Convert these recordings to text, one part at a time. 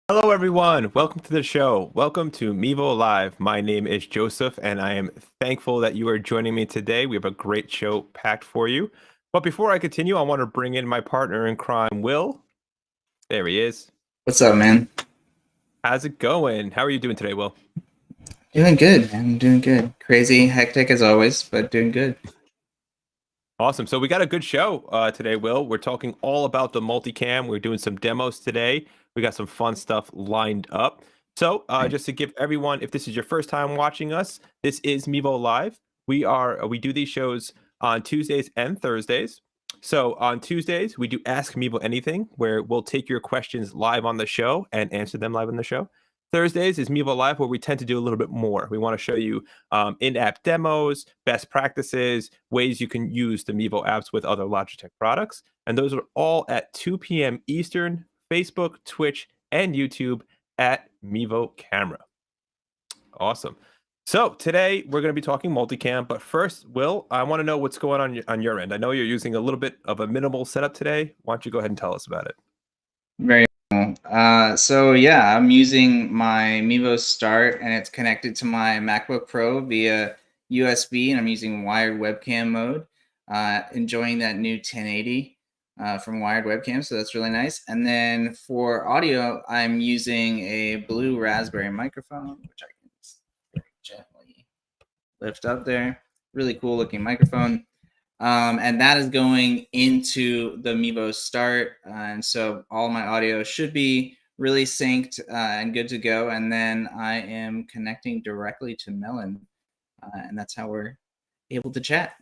Hello, everyone. Welcome to the show. Welcome to Mevo Live. My name is Joseph, and I am thankful that you are joining me today. We have a great show packed for you. But before I continue, I want to bring in my partner in crime, Will. There he is. What's up, man? How's it going? How are you doing today, Will? Doing good, man. I'm doing good. Crazy, hectic as always, but doing good. Awesome. So we got a good show today, Will. We're talking all about the multicam. We're doing some demos today. We got some fun stuff lined up. So just to give everyone, if this is your first time watching us, this is Mevo Live. We do these shows on Tuesdays and Thursdays. So on Tuesdays, we do Ask Mevo Anything, where we'll take your questions live on the show and answer them live on the show. Thursdays is Mevo Live, where we tend to do a little bit more. We want to show you in-app demos, best practices, ways you can use the Mevo apps with other Logitech products. And those are all at 2 p.m. Eastern, Facebook, Twitch, and YouTube at Mevo Camera. Awesome. So today we're going to be talking multicam, but first, Will, I want to know what's going on your end. I know you're using a little bit of a minimal setup today. Why don't you go ahead and tell us about it? Very cool. So yeah, I'm using my Mevo Start, and it's connected to my MacBook Pro via USB, and I'm using wired webcam mode. Enjoying that new 1080 from wired webcam, so that's really nice. And then for audio, I'm using a blue raspberry microphone, which I can just very gently lift up there. Really cool looking microphone. And that is going into the Mevo Start. And so all my audio should be really synced and good to go. And then I am connecting directly to Melon. And that's how we're able to chat.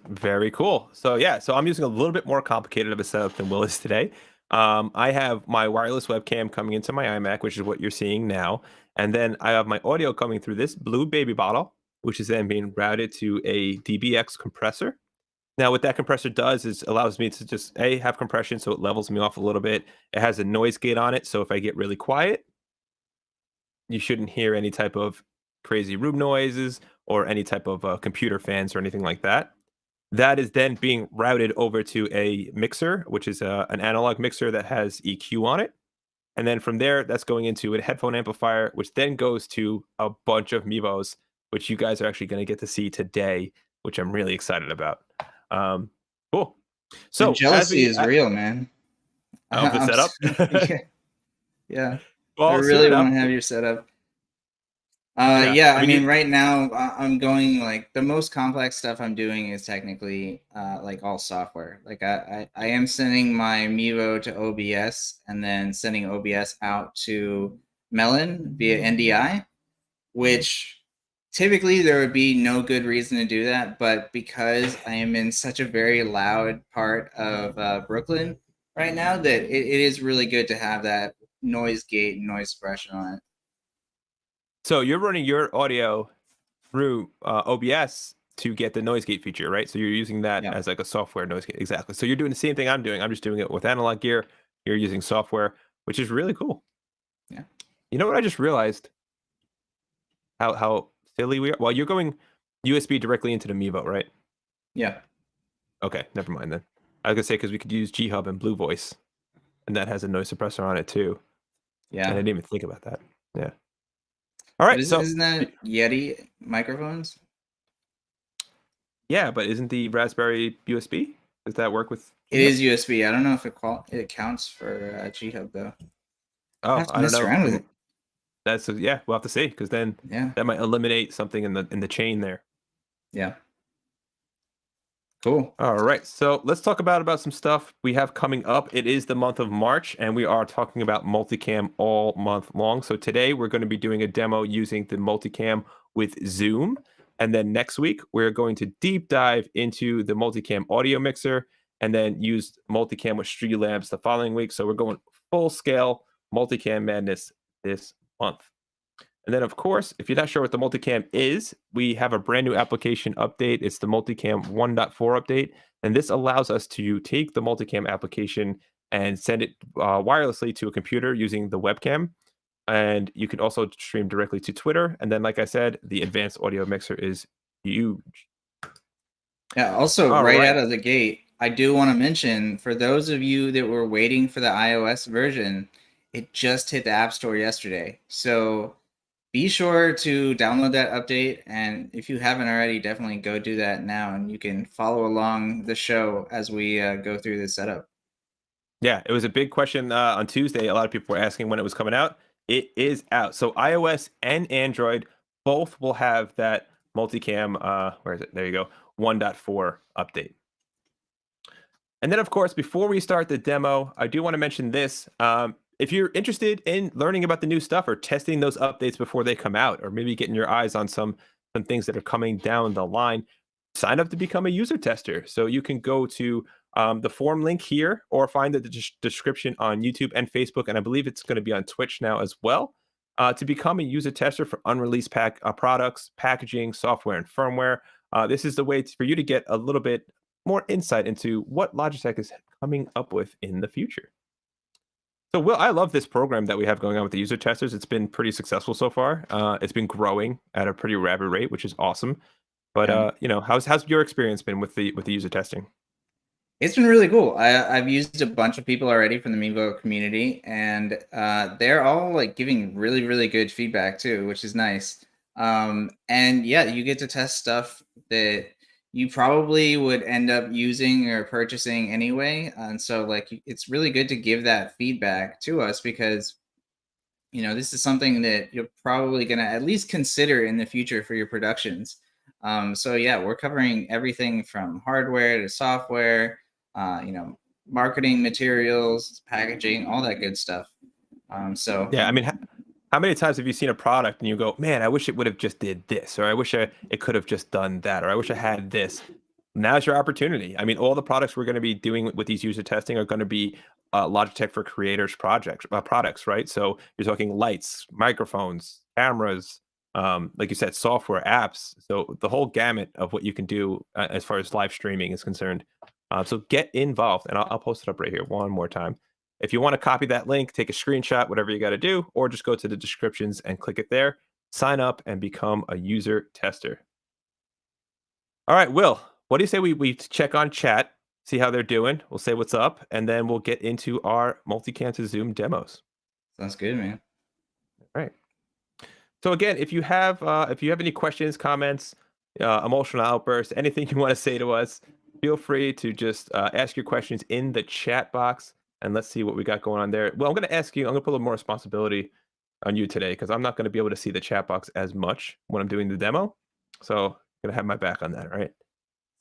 Very cool. So yeah, so I'm using a little bit more complicated of a setup than Will is today. I have my wireless webcam coming into my iMac, which is what you're seeing now. And then I have my audio coming through this blue baby bottle, which is then being routed to a DBX compressor. Now, what that compressor does is allows me to just have compression, so it levels me off a little bit. It has a noise gate on it, so if I get really quiet, you shouldn't hear any type of crazy room noises or any type of computer fans or anything like that. That is then being routed over to a mixer, which is an analog mixer that has EQ on it. And then from there, that's going into a headphone amplifier, which then goes to a bunch of Mevos, which you guys are actually going to get to see today, which I'm really excited about. Cool. So the jealousy is real, man. Of the setup? Yeah. Well, I really want to have your setup. Yeah, I mean, right now I'm going like the most complex stuff I'm doing is technically like all software. Like I am sending my Mevo to OBS and then sending OBS out to Melon via NDI, which typically there would be no good reason to do that. But because I am in such a very loud part of Brooklyn right now, that it is really good to have that noise gate and noise suppression on it. So you're running your audio through OBS to get the noise gate feature, right? So you're using that as like a software noise gate. Exactly. So you're doing the same thing I'm doing. I'm just doing it with analog gear. You're using software, which is really cool. Yeah. You know what I just realized? How silly we are. Well, you're going USB directly into the Mevo, right? Yeah. Okay, never mind then. I was gonna say because we could use G Hub and Blue Voice, and that has a noise suppressor on it too. Yeah. And I didn't even think about that. Yeah. All right. Isn't that Yeti microphones? Yeah, but isn't the Raspberry USB? Does that work with? It is USB. I don't know if it counts for G Hub though. Oh, I don't know. Around with it. That's yeah. We'll have to see because then that might eliminate something in the chain there. Yeah. Cool. All right, so let's talk about some stuff we have coming up. It is the month of March, and we are talking about multicam all month long. So today we're going to be doing a demo using the multicam with Zoom, and then next week we're going to deep dive into the multicam audio mixer, and then use multicam with Streamlabs the following week. So we're going full scale multicam madness this month. And then, of course, if you're not sure what the multicam is, we have a brand new application update. It's the Multicam 1.4 update. And this allows us to take the multicam application and send it wirelessly to a computer using the webcam. And you can also stream directly to Twitter. And then, like I said, the advanced audio mixer is huge. Yeah, also, right out of the gate, I do want to mention, for those of you that were waiting for the iOS version, it just hit the App Store yesterday. So be sure to download that update. And if you haven't already, definitely go do that now. And you can follow along the show as we go through the setup. Yeah, it was a big question on Tuesday. A lot of people were asking when it was coming out. It is out. So iOS and Android both will have that multicam. Where is it? There you go. 1.4 update. And then, of course, before we start the demo, I do want to mention this. If you're interested in learning about the new stuff or testing those updates before they come out, or maybe getting your eyes on some things that are coming down the line, sign up to become a user tester. So you can go to the form link here or find the description on YouTube and Facebook. And I believe it's going to be on Twitch now as well. To become a user tester for unreleased products, packaging, software, and firmware. This is the way for you to get a little bit more insight into what Logitech is coming up with in the future. So, Will, I love this program that we have going on with the user testers. It's been pretty successful so far. It's been growing at a pretty rapid rate, which is awesome. But Yeah. how's your experience been with the user testing? It's been really cool. I've used a bunch of people already from the Mevo community, and they're all like giving really, really good feedback too, which is nice. And yeah, you get to test stuff that you probably would end up using or purchasing anyway. And so, like, it's really good to give that feedback to us because this is something that you're probably going to at least consider in the future for your productions. So yeah, we're covering everything from hardware to software, uh, you know, marketing materials, packaging, all that good stuff. So Yeah, I mean, how many times have you seen a product and you go, "Man, I wish it would have just did this," or "I wish it could have just done that," or "I wish I had this." Now's your opportunity. I mean, all the products we're going to be doing with these user testing are going to be Logitech for Creators products, right? So you're talking lights, microphones, cameras, like you said, software, apps. So the whole gamut of what you can do as far as live streaming is concerned. So get involved, and I'll post it up right here one more time. If you want to copy that link, take a screenshot, whatever you got to do, or just go to the descriptions and click it there. Sign up and become a user tester. All right, Will, what do you say we check on chat, see how they're doing? We'll say what's up, and then we'll get into our Multicam to Zoom demos. sounds good, man. All right. So again, if you have any questions, comments, emotional outbursts, anything you want to say to us, feel free to just ask your questions in the chat box, and let's see what we got going on there. Well, I'm going to ask you. I'm going to put a little more responsibility on you today because I'm not going to be able to see the chat box as much when I'm doing the demo. So I'm going to have my back on that. All right.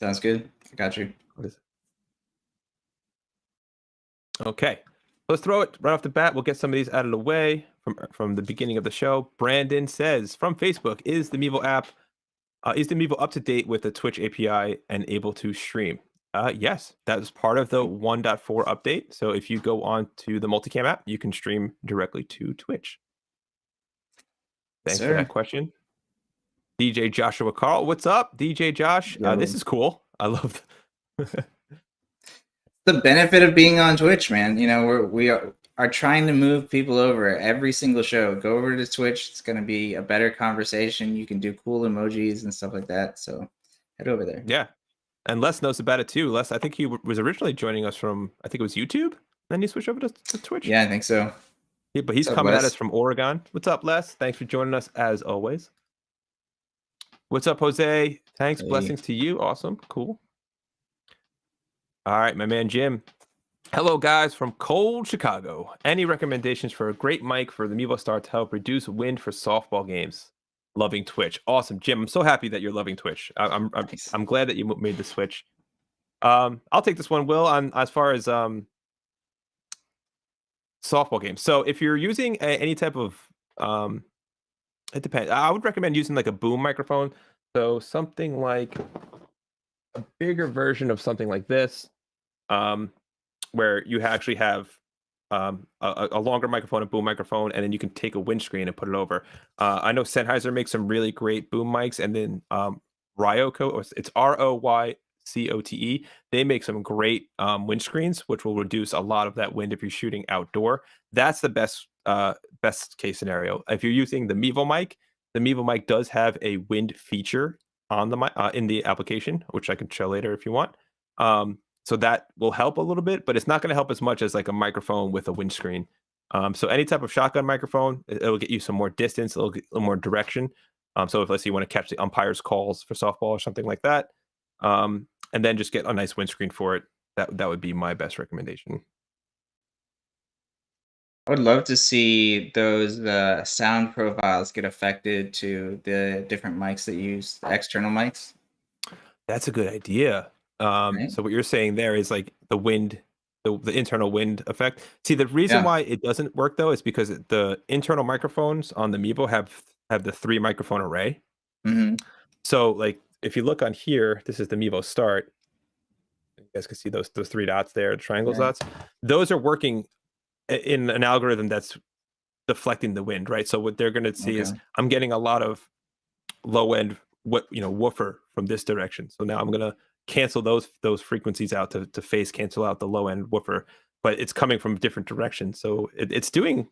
Sounds good. I got you. What is it? Okay. Let's throw it right off the bat. We'll get some of these out of the way from the beginning of the show. Brandon says from Facebook, is the Mevo up to date with the Twitch API and able to stream? Yes, that is part of the 1.4 update. So if you go on to the Multicam app, you can stream directly to Twitch. Thanks for Sir. that question. DJ Joshua Carl, what's up? DJ Josh, Yo. this is cool. I love The benefit of being on Twitch, man. We are trying to move people over every single show. Go over to Twitch. It's going to be a better conversation. You can do cool emojis and stuff like that. So head over there. Yeah. And Les knows about it too. Les, I think he was originally joining us from, I think it was YouTube. Then he switched over to Twitch. Yeah, I think so. Yeah, but he's What's up, coming at Les? us from Oregon. What's up, Les? Thanks for joining us as always. What's up, Jose? Thanks. Hey. Blessings to you. Awesome. Cool. All right, my man Jim. Hello, guys from cold Chicago. Any recommendations for a great mic for the Mevo Star to help reduce wind for softball games? Loving Twitch. Awesome, Jim. I'm so happy that you're loving Twitch. Nice. I'm glad that you made the switch. I'll take this one, Will, on as far as softball games. So if you're using any type of it depends. I would recommend using like a boom microphone. So something like a bigger version of something like this, where you actually have a longer microphone, a boom microphone, and then you can take a windscreen and put it over. I know Sennheiser makes some really great boom mics, and then Ryocote, or it's Roycote. They make some great windscreens, which will reduce a lot of that wind if you're shooting outdoor. That's the best case scenario. If you're using the Mevo mic does have a wind feature on the in the application, which I can show later if you want. So that will help a little bit, but it's not going to help as much as like a microphone with a windscreen. So any type of shotgun microphone, it'll get you some more distance, it'll get a little more direction. So if let's say you want to catch the umpire's calls for softball or something like that, and then just get a nice windscreen for it, that would be my best recommendation. I would love to see those sound profiles get affected to the different mics that you use, the external mics, That's a good idea. right? So what you're saying there is like the wind, the internal wind effect. See, the reason Yeah. why it doesn't work though is because the internal microphones on the Mevo have the 3 microphone array. Hmm. So like if you look on here, this is the Mevo Start. You guys can see those 3 dots there, triangles Right. dots. Those are working in an algorithm that's deflecting the wind, right? So what they're going to see Okay. is I'm getting a lot of low end woofer from this direction. So now I'm going to cancel those frequencies out to phase cancel out the low end woofer, but it's coming from different directions. So it's doing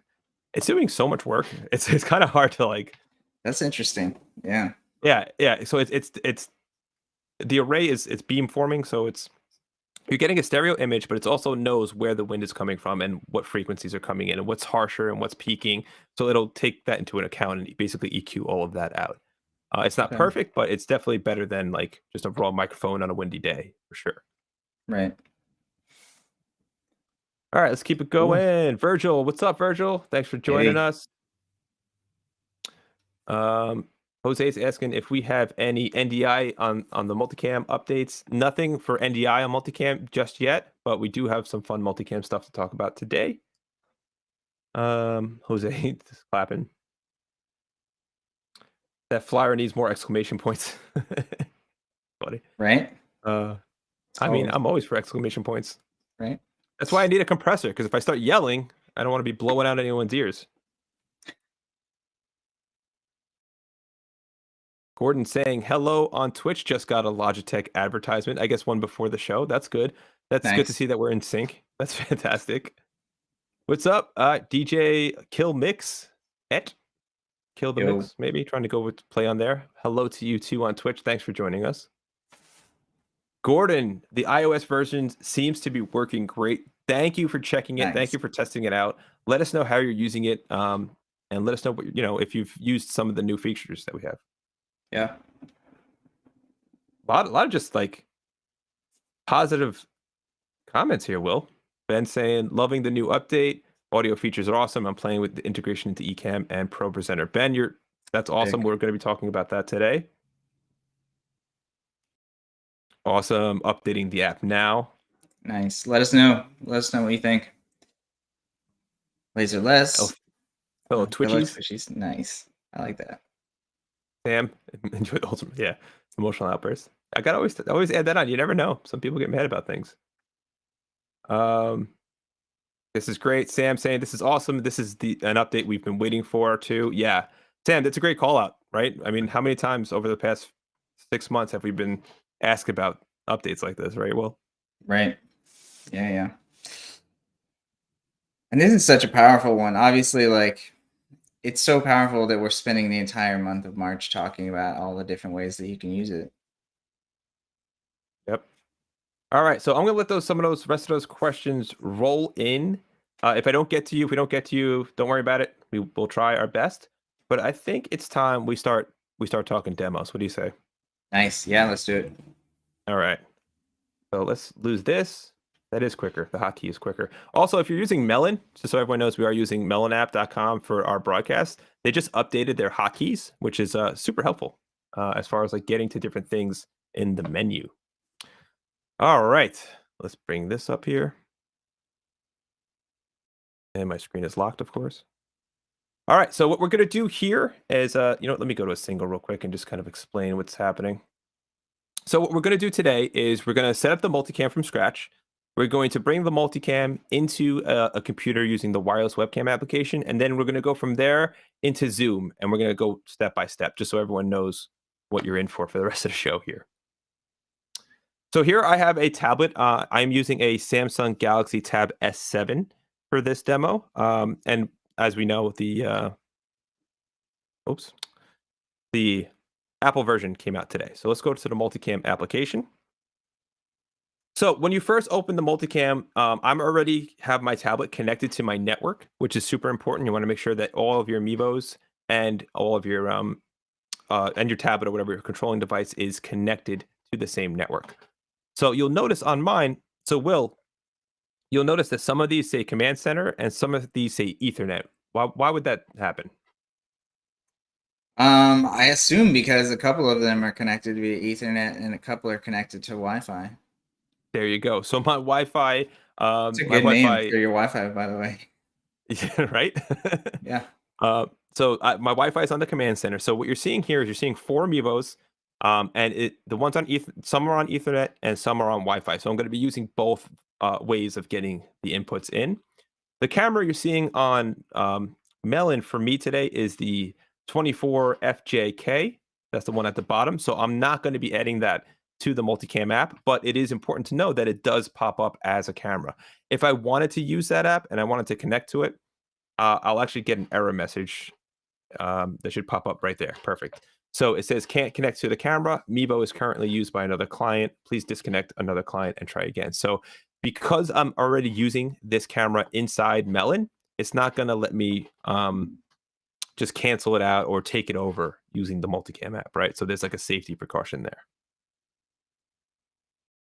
so much work. It's kind of hard to like. That's interesting. Yeah. Yeah. So it's the array is it's beamforming, so you're getting a stereo image, but it also knows where the wind is coming from and what frequencies are coming in and what's harsher and what's peaking. So it'll take that into an account and basically EQ all of that out. It's not Okay. perfect, but it's definitely better than like just a raw microphone on a windy day for sure. Right. All right, let's keep it Cool. going. Virgil, what's up, Virgil? Thanks for joining Hey. us. Um, Jose is asking if we have any NDI on the multicam updates. Nothing for NDI on multicam just yet, but we do have some fun multicam stuff to talk about today. Jose just clapping. That flyer needs more exclamation points. Buddy. Right. I mean, Totally. I'm always for exclamation points. Right. That's why I need a compressor, because if I start yelling, I don't want to be blowing out anyone's ears. Gordon saying hello on Twitch. Just got a Logitech advertisement. I guess one before the show. That's good. That's good to Nice. see that we're in sync. That's fantastic. What's up, DJ Kill Mix? Kill the Yo. Mix, maybe trying to go with play on there. Hello to you too on Twitch. Thanks for joining us. Gordon, the iOS version seems to be working great. Thank you for checking it. Thank Nice. you for testing it out. Let us know how you're using it, and let us know what if you've used some of the new features that we have. Yeah. A lot of just like positive comments here. Will Ben saying loving the new update. Audio features are awesome. I'm playing with the integration into Ecamm and Pro Presenter. Ben, that's awesome. Big. We're going to be talking about that today. Awesome. Updating the app now. Nice. Let us know. Let us know what you think. Laser less. Fellow Fellow Twitchies. Twitchies. Nice. I like that. Sam, enjoy the ultimate, emotional outburst. I gotta always add that on. You never know. Some people get mad about things. This is great. Sam saying this is awesome. This is an update we've been waiting for too. Yeah, Sam, that's a great call out, right? I mean, how many times over the past 6 months have we been asked about updates like this, right? Well, Right. Yeah, yeah. And this is such a powerful one. Obviously, like it's so powerful that we're spending the entire month of March talking about all the different ways that you can use it. yep. All right, so I'm gonna let some of those rest of those questions roll in. If we don't get to you, don't worry about it. We'll try our best. But I think it's time we start talking demos. What do you say? Nice. Yeah, let's do it. All right. So let's lose this. That is quicker. The hotkey is quicker. Also, if you're using Melon, just so everyone knows, we are using melonapp.com for our broadcast. They just updated their hotkeys, which is super helpful as far as like getting to different things in the menu. All right, let's bring this up here. And my screen is locked, of course. All right, so what we're going to do here is, let me go to a single real quick and just kind of explain what's happening. So what we're going to do today is we're going to set up the multicam from scratch. We're going to bring the multicam into a computer using the wireless webcam application, and then we're going to go from there into Zoom, and we're going to go step by step, just so everyone knows what you're in for the rest of the show here. So here I have a tablet. I'm using a Samsung Galaxy Tab S7 for this demo, and as we know, the Apple version came out today. So let's go to the multicam application. So when you first open the multicam, I'm already have my tablet connected to my network, which is super important. You want to make sure that all of your Mevos and all of your and your tablet or whatever your controlling device is connected to the same network. So you'll notice on mine, you'll notice that some of these say Command Center and some of these say Ethernet. Why would that happen? I assume because a couple of them are connected via Ethernet and a couple are connected to Wi-Fi. There you go. So my Wi-Fi, It's a my good name Wi-Fi, for your Wi-Fi, by the way. yeah, right? Yeah. My Wi-Fi is on the command center. So what you're seeing here is you're seeing four Mevos, and the ones on some are on Ethernet and some are on Wi-Fi. So I'm going to be using both ways of getting the inputs in. The camera you're seeing on Melon for me today is the 24FJK. That's the one at the bottom. So I'm not going to be adding that to the Multicam app, but it is important to know that it does pop up as a camera. If I wanted to use that app and I wanted to connect to it, I'll actually get an error message that should pop up right there. Perfect. So it says can't connect to the camera. Mevo is currently used by another client. Please disconnect another client and try again. So because I'm already using this camera inside Melon, it's not going to let me just cancel it out or take it over using the Multicam app, right? So there's like a safety precaution there.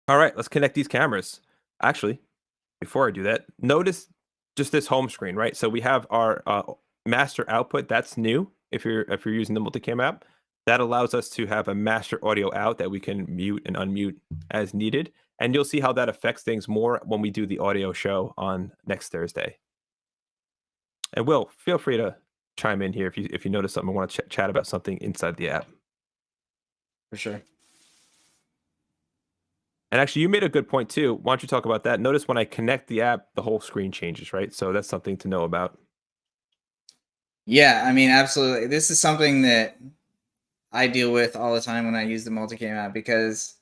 All right, let's connect these cameras. Actually, before I do that, notice just this home screen, right? So we have our master output. That's new if you're using the Multicam app. That allows us to have a master audio out that we can mute and unmute as needed. And you'll see how that affects things more when we do the audio show on next Thursday. And Will, feel free to chime in here if you notice something, want to chat about something inside the app. For sure. And actually, you made a good point too. Why don't you talk about that? Notice when I connect the app, the whole screen changes, right? So that's something to know about. Yeah, I mean, absolutely. This is something that I deal with all the time when I use the Multicam app because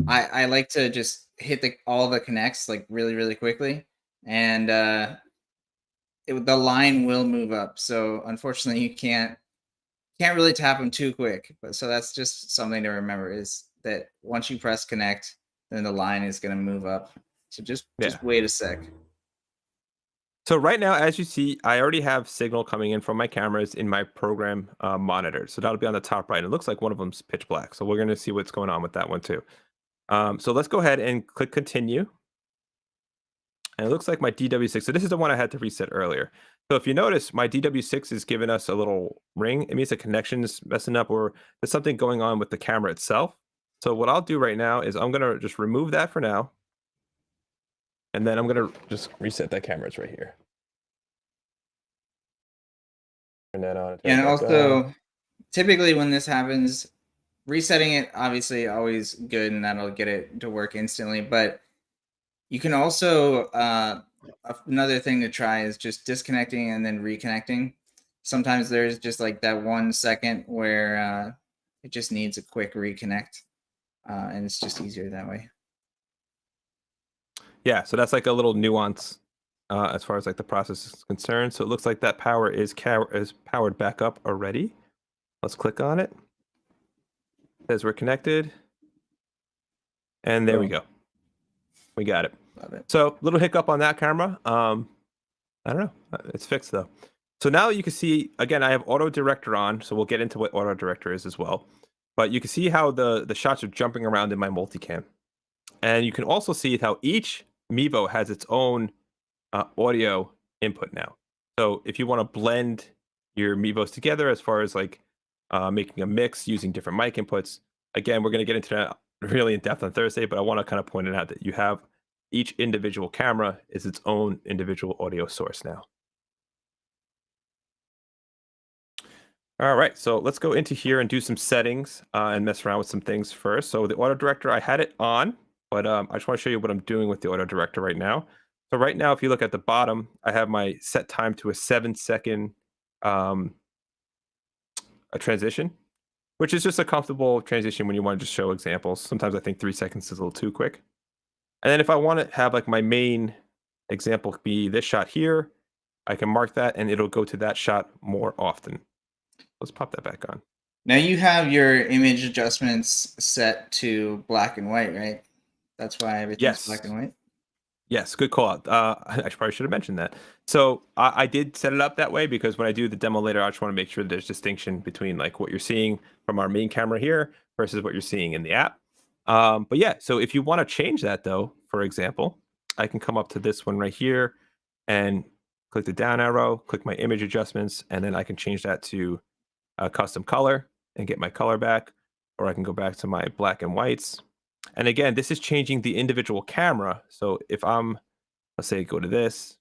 I like to just hit all the connects like really, really quickly. And the line will move up. So unfortunately, you can't really tap them too quick. But so that's just something to remember is that once you press connect, then the line is going to move up. So just wait a sec. So right now, as you see, I already have signal coming in from my cameras in my program monitor. So that'll be on the top right. It looks like one of them's pitch black. So we're going to see what's going on with that one too. So let's go ahead and click continue. And it looks like my DW6. So this is the one I had to reset earlier. So if you notice, my DW6 is giving us a little ring. It means the connection is messing up or there's something going on with the camera itself. So what I'll do right now is I'm going to just remove that for now. And then I'm going to just reset that camera. It's right here. Turn that on. And also, typically when this happens, resetting it obviously always good and that'll get it to work instantly. But you can also, another thing to try is just disconnecting and then reconnecting. Sometimes there's just like that 1 second where it just needs a quick reconnect. And it's just easier that way. Yeah, so that's like a little nuance as far as like the process is concerned. So it looks like that power is powered back up already. Let's click on it. It says we're connected. And there we go. We got it. Love it. So little hiccup on that camera. I don't know. It's fixed though. So now you can see, again, I have auto director on. So we'll get into what auto director is as well. But you can see how the shots are jumping around in my multicam. And you can also see how each Mevo has its own audio input now. So if you want to blend your Mevos together as far as like making a mix using different mic inputs, again, we're going to get into that really in depth on Thursday, but I want to kind of point it out that you have each individual camera is its own individual audio source now. All right, so let's go into here and do some settings and mess around with some things first. So the auto director, I had it on, but I just want to show you what I'm doing with the auto director right now. So right now, if you look at the bottom, I have my set time to a 7-second a transition, which is just a comfortable transition when you want to just show examples. Sometimes I think 3 seconds is a little too quick. And then if I want to have like my main example be this shot here, I can mark that and it'll go to that shot more often. Let's pop that back on. Now you have your image adjustments set to black and white, right? That's why everything's black Yes. and white. Yes, good call out. I probably should have mentioned that. So I did set it up that way because when I do the demo later, I just want to make sure there's distinction between like what you're seeing from our main camera here versus what you're seeing in the app. But yeah, so if you want to change that though, for example, I can come up to this one right here and click the down arrow, click my image adjustments, and then I can change that to a custom color and get my color back, or I can go back to my black and whites. And again, this is changing the individual camera. So if let's say, go to this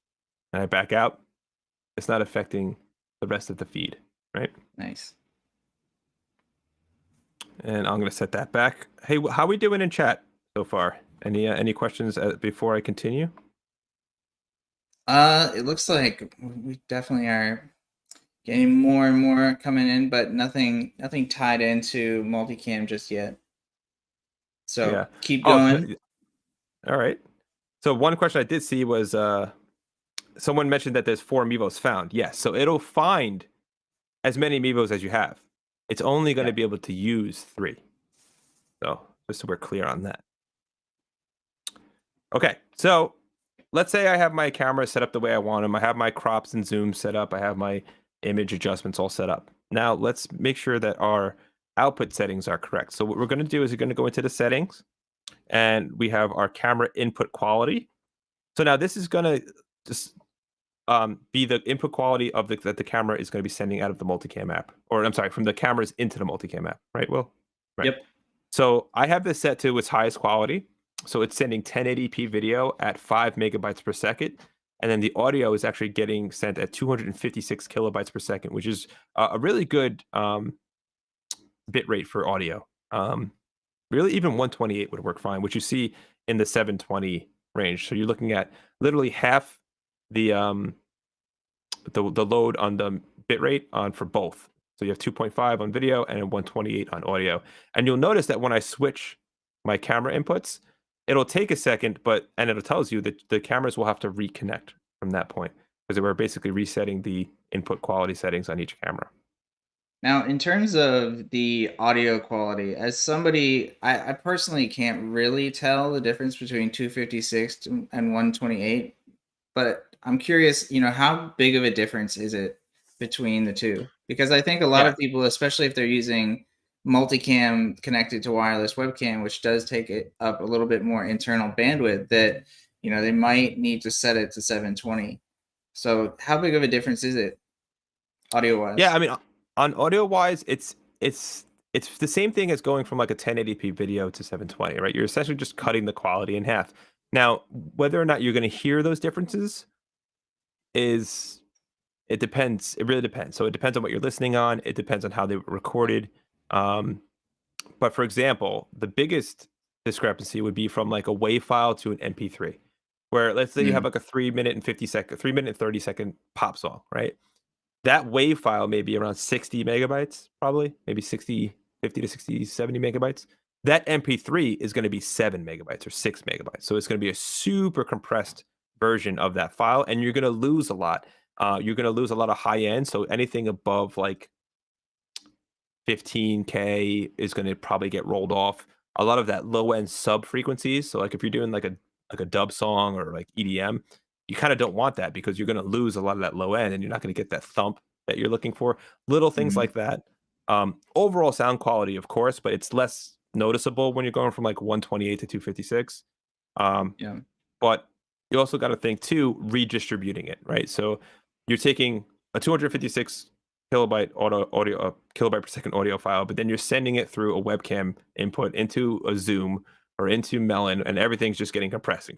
and I back out, it's not affecting the rest of the feed, right? Nice. And I'm going to set that back. Hey, how are we doing in chat so far? Any questions before I continue? It looks like we definitely are getting more and more coming in, but nothing tied into multicam just yet. So Yeah. keep Oh, going. all right. So one question I did see was someone mentioned that there's 4 Mevos found. Yes. So it'll find as many Mevos as you have. It's only going to Yeah. be able to use 3. So just so we're clear on that. Okay. So let's say I have my camera set up the way I want them. I have my crops and zooms set up. I have my image adjustments all set up. Now let's make sure that our output settings are correct. So what we're going to do is we're going to go into the settings and we have our camera input quality. So now this is going to just be the input quality of that the camera is going to be sending out of the Multicam app, or I'm sorry, from the cameras into the Multicam app, right, Will? Right. Yep. So I have this set to its highest quality. So it's sending 1080p video at 5 megabytes per second. And then the audio is actually getting sent at 256 kilobytes per second, which is a really good bit rate for audio. Really, even 128 would work fine, which you see in the 720 range. So you're looking at literally half the load on the bit rate on for both. So you have 2.5 on video and 128 on audio. And you'll notice that when I switch my camera inputs, it'll take a second, and it'll tells you that the cameras will have to reconnect from that point because we're basically resetting the input quality settings on each camera. Now, in terms of the audio quality, as somebody, I personally can't really tell the difference between 256 and 128, but I'm curious, how big of a difference is it between the two? Because I think a lot Yeah. of people, especially if they're using multicam connected to wireless webcam, which does take it up a little bit more internal bandwidth, that they might need to set it to 720. So how big of a difference is it audio wise? Yeah, I mean, on audio wise, it's the same thing as going from like a 1080p video to 720, right? You're essentially just cutting the quality in half. Now, whether or not you're going to hear those differences it depends. It really depends. So it depends on what you're listening on. It depends on how they were recorded. But for example, the biggest discrepancy would be from like a WAV file to an MP3, where let's say you have like a 3 minute and 30-second pop song, right? That WAV file may be around 60 megabytes, probably, maybe 50 to 60, 70 megabytes. That MP3 is going to be 7 megabytes or 6 megabytes. So it's going to be a super compressed version of that file, and you're going to lose a lot. You're going to lose a lot of high end. So anything above like 15K is going to probably get rolled off. A lot of that low end sub frequencies. So like if you're doing like a dub song or like EDM, you kind of don't want that because you're going to lose a lot of that low end and you're not going to get that thump that you're looking for. Little things like that. Overall sound quality, of course, but it's less noticeable when you're going from like 128 to 256. Yeah. But you also got to think too, redistributing it, right? So you're taking a 256 kilobyte kilobyte per second audio file, but then you're sending it through a webcam input into a Zoom or into Melon, and everything's just getting compressed.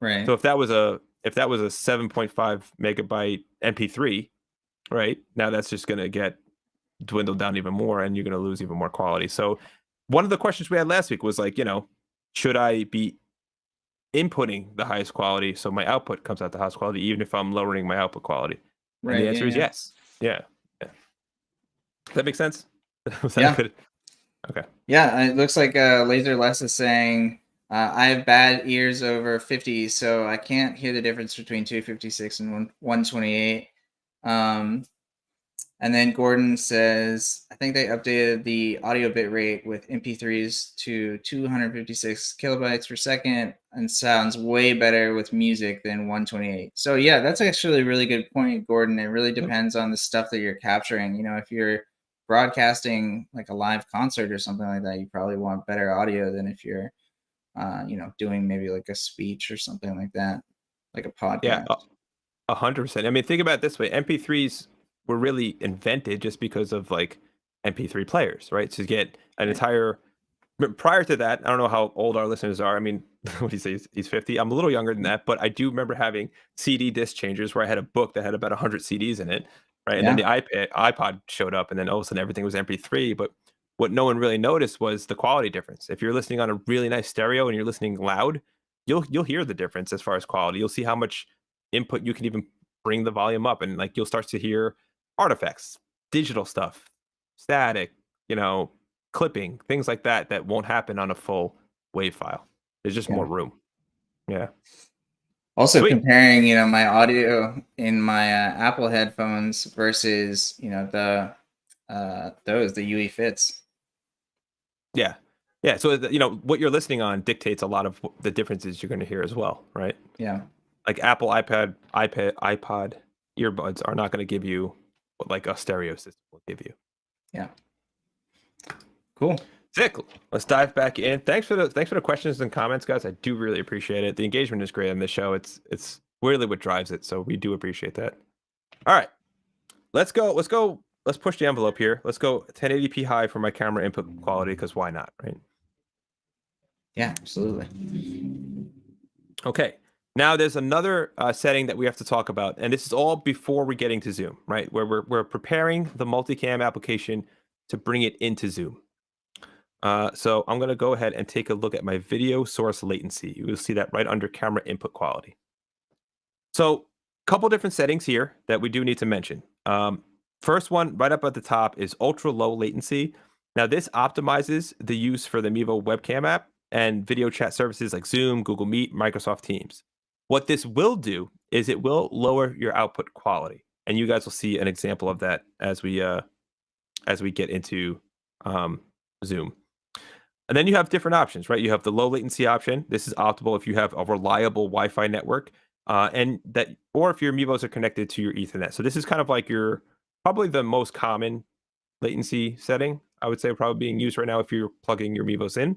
Right. So if that was a 7.5 megabyte MP3, right? Now that's just going to get dwindled down even more, and you're going to lose even more quality. So one of the questions we had last week was like, should I be inputting the highest quality so my output comes out the highest quality, even if I'm lowering my output quality? Right. And the answer is Yeah. yes. Yeah. Does that make sense? Was that Yeah. good? Okay. Yeah, it looks like Laser Less is saying I have bad ears over 50, so I can't hear the difference between 256 and 128. And then Gordon says, I think they updated the audio bit rate with MP3s to 256 kilobytes per second and sounds way better with music than 128. So, yeah, that's actually a really good point, Gordon. It really Yep. depends on the stuff that you're capturing. You know, if you're broadcasting like a live concert or something like that, you probably want better audio than if you're, doing maybe like a speech or something like that, like a Yeah, podcast. 100%. I mean, think about it this way: MP3s were really invented just because of like MP3 players, right? To get an Right. entire. Prior to that, I don't know how old our listeners are. I mean, what do you say? He's 50. I'm a little younger than that, but I do remember having CD disc changers where I had a book that had about 100 CDs in it, right? And then Yeah. the iPod showed up, and then all of a sudden everything was MP3. But what no one really noticed was the quality difference. If you're listening on a really nice stereo and you're listening loud, you'll hear the difference as far as quality. You'll see how much input you can even bring the volume up, and like you'll start to hear artifacts, digital stuff, static, clipping, things like that that won't happen on a full WAV file. There's just Yeah. more room. Yeah. Also Sweet. comparing, my audio in my Apple headphones versus, the UE Fits. Yeah. Yeah. So, what you're listening on dictates a lot of the differences you're going to hear as well, right? Yeah. Like Apple, iPod earbuds are not going to give you what like a stereo system will give you. Yeah. Cool. Sick. Let's dive back in. Thanks for the questions and comments, guys. I do really appreciate it. The engagement is great on this show. It's really what drives it. So we do appreciate that. All right. Let's go. Let's push the envelope here. Let's go 1080p high for my camera input quality because why not, right? Yeah, absolutely. Okay. Now there's another setting that we have to talk about, and this is all before we get into Zoom, right? Where we're preparing the multicam application to bring it into Zoom. So I'm going to go ahead and take a look at my video source latency. You will see that right under camera input quality. So a couple different settings here that we do need to mention. First one right up at the top is ultra low latency. Now this optimizes the use for the Mevo webcam app and video chat services like Zoom, Google Meet, Microsoft Teams. What this will do is it will lower your output quality. And you guys will see an example of that as we get into Zoom. And then you have different options, right? You have the low latency option. This is optimal if you have a reliable Wi-Fi network, or if your Mevos are connected to your Ethernet. So this is kind of like probably the most common latency setting, I would say, probably being used right now if you're plugging your Mevos in.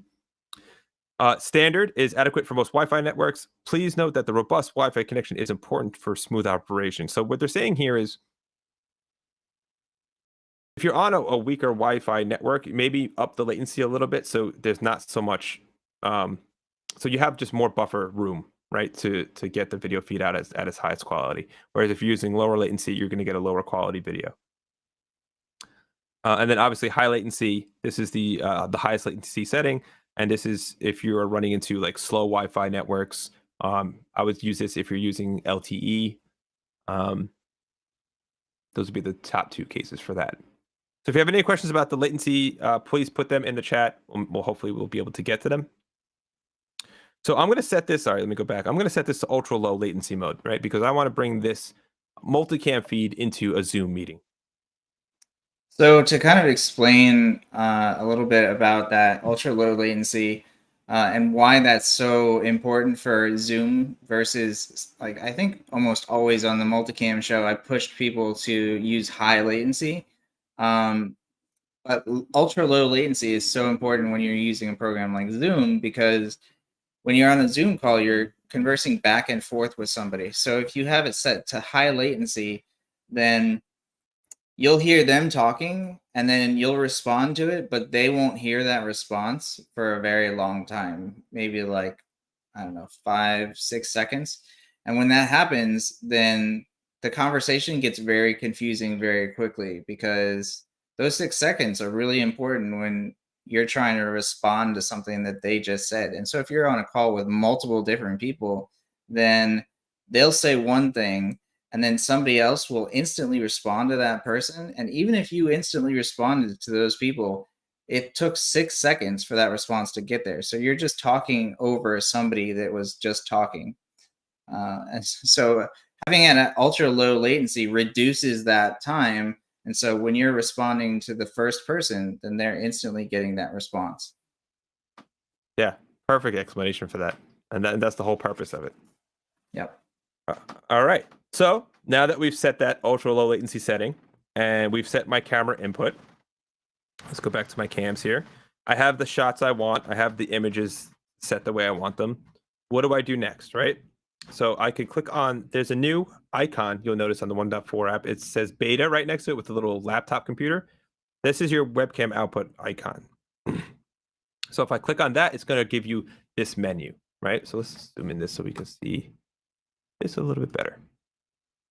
Standard is adequate for most Wi-Fi networks. Please note that the robust Wi-Fi connection is important for smooth operation. So what they're saying here is, if you're on a weaker Wi-Fi network, maybe up the latency a little bit, so there's not so much. So you have just more buffer room, right, to get the video feed out at its highest quality. Whereas if you're using lower latency, you're going to get a lower quality video. And then obviously high latency. This is the highest latency setting, and this is if you are running into like slow Wi-Fi networks. I would use this if you're using LTE. Those would be the top two cases for that. So if you have any questions about the latency, please put them in the chat. Hopefully we'll be able to get to them. So I'm going to set this. Sorry, let me go back. I'm going to set this to ultra low latency mode, right? Because I want to bring this multicam feed into a Zoom meeting. So to kind of explain a little bit about that ultra low latency and why that's so important for Zoom versus, like, I think almost always on the multicam show, I pushed people to use high latency. Um, but ultra low latency is so important when you're using a program like Zoom, because when you're on a Zoom call, you're conversing back and forth with somebody. So if you have it set to high latency, then you'll hear them talking and then you'll respond to it, but they won't hear that response for a very long time, maybe like, I don't know, 5, 6 seconds. And when that happens, then the conversation gets very confusing very quickly, because those 6 seconds are really important when you're trying to respond to something that they just said. And so if you're on a call with multiple different people, then they'll say one thing and then somebody else will instantly respond to that person. And even if you instantly responded to those people, it took 6 seconds for that response to get there. So you're just talking over somebody that was just talking. And so having an ultra low latency reduces that time And so when you're responding to the first person, then they're instantly getting that response. Yeah, perfect explanation for that. And that's the whole purpose of it. Yep. All right. So now that we've set that ultra low latency setting and we've set my camera input, let's go back to my cams here. I have the shots I want. I have the images set the way I want them. What do I do next, right? So I could click on, there's a new icon you'll notice on the 1.4 app. It says beta right next to it with a little laptop computer. This is your webcam output icon. So if I click on that, it's going to give you this menu, right? So let's zoom in this so we can see this a little bit better.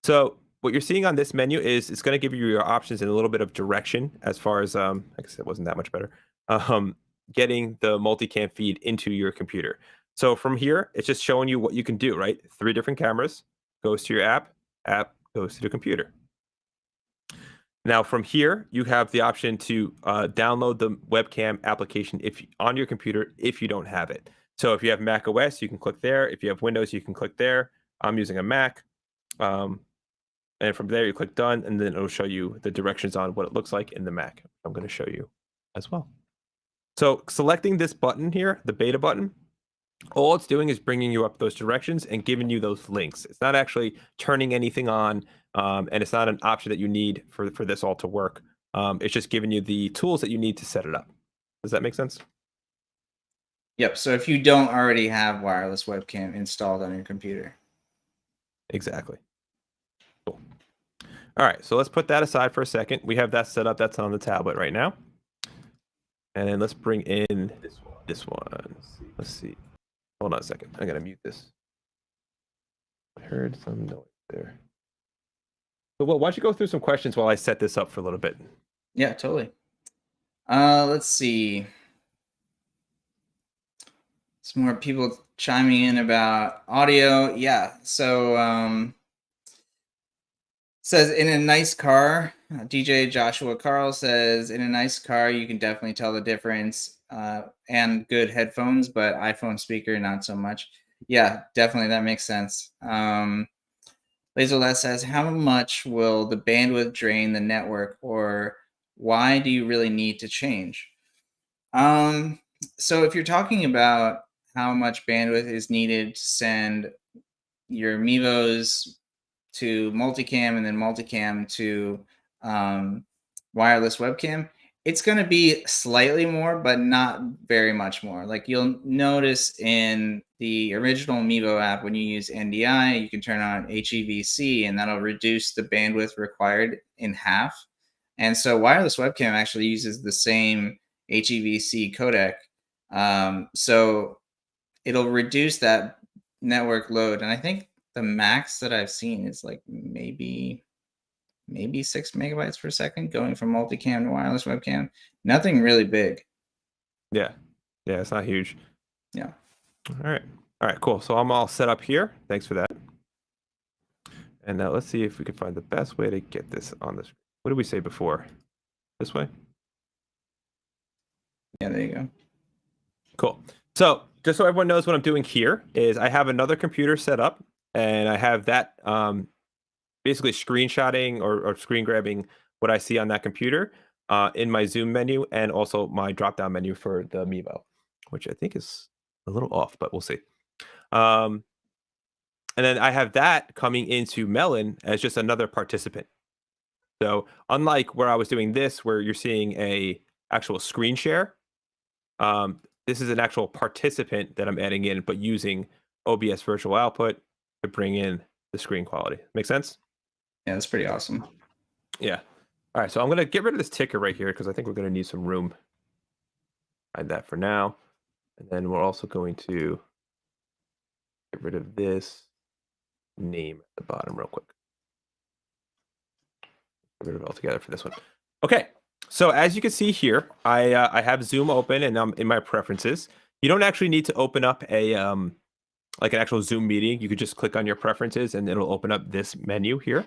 So what you're seeing on this menu is it's going to give you your options in a little bit of direction as far as, like I said, it wasn't that much better, getting the multicam feed into your computer. So from here, it's just showing you what you can do, right? 3 different cameras, goes to your app goes to the computer. Now from here, you have the option to download the webcam application on your computer if you don't have it. So if you have Mac OS, you can click there. If you have Windows, you can click there. I'm using a Mac. And from there, you click done, and then it'll show you the directions on what it looks like in the Mac. I'm going to show you as well. So selecting this button here, the beta button, all it's doing is bringing you up those directions and giving you those links. It's not actually turning anything on, and it's not an option that you need for this all to work. It's just giving you the tools that you need to set it up. Does that make sense? Yep. So if you don't already have wireless webcam installed on your computer. Exactly. Cool. All right, so let's put that aside for a second. We have that set up. That's on the tablet right now. And then let's bring in this one. Let's see. Hold on a second. I'm going to mute this. I heard some noise there. So, well, why don't you go through some questions while I set this up for a little bit? Yeah, totally. Let's see. Some more people chiming in about audio. Yeah. So says in a nice car, DJ Joshua Carl says in a nice car you can definitely tell the difference, and good headphones, but iPhone speaker not so much. Yeah, definitely that makes sense. Laserlet says, how much will the bandwidth drain the network, or why do you really need to change? So if you're talking about how much bandwidth is needed to send your Mevos to multicam and then multicam to wireless webcam, it's going to be slightly more, but not very much more. Like you'll notice in the original Mevo app, when you use NDI, you can turn on HEVC and that'll reduce the bandwidth required in half. And so wireless webcam actually uses the same HEVC codec. So it'll reduce that network load. And I think the max that I've seen is like maybe 6 megabytes per second going from multicam to wireless webcam. Nothing really big. Yeah, it's not huge. Yeah. All right, cool. So I'm all set up here. Thanks for that. And now let's see if we can find the best way to get this on the screen. What did we say before? This way? Yeah, there you go. Cool. So just so everyone knows what I'm doing here is I have another computer set up, and I have that basically screenshotting or screen grabbing what I see on that computer in my Zoom menu, and also my drop-down menu for the Mevo, which I think is a little off, but we'll see. And then I have that coming into Melon as just another participant. So unlike where I was doing this, where you're seeing a actual screen share, this is an actual participant that I'm adding in, but using OBS virtual output to bring in the screen quality. Make sense? Yeah, that's pretty awesome. Yeah. All right, so I'm going to get rid of this ticker right here because I think we're going to need some room. Hide that for now. And then we're also going to get rid of this name at the bottom real quick. Get rid of it altogether for this one. Okay, so as you can see here, I have Zoom open and I'm in my preferences. You don't actually need to open up a like an actual Zoom meeting. You could just click on your preferences and it'll open up this menu here.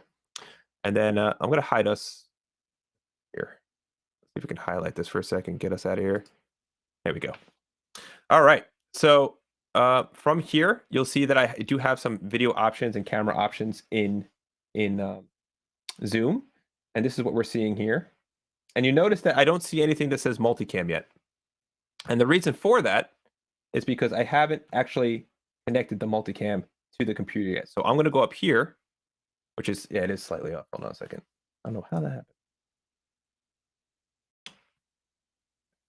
And then I'm going to hide us here. See if we can highlight this for a second, get us out of here. There we go. All right. So from here, you'll see that I do have some video options and camera options in Zoom. and this is what we're seeing here. And you notice that I don't see anything that says multicam yet. And the reason for that is because I haven't actually connected the multicam to the computer yet. So I'm going to go up here, which is, yeah, it is slightly off. Hold on a second. I don't know how that happened.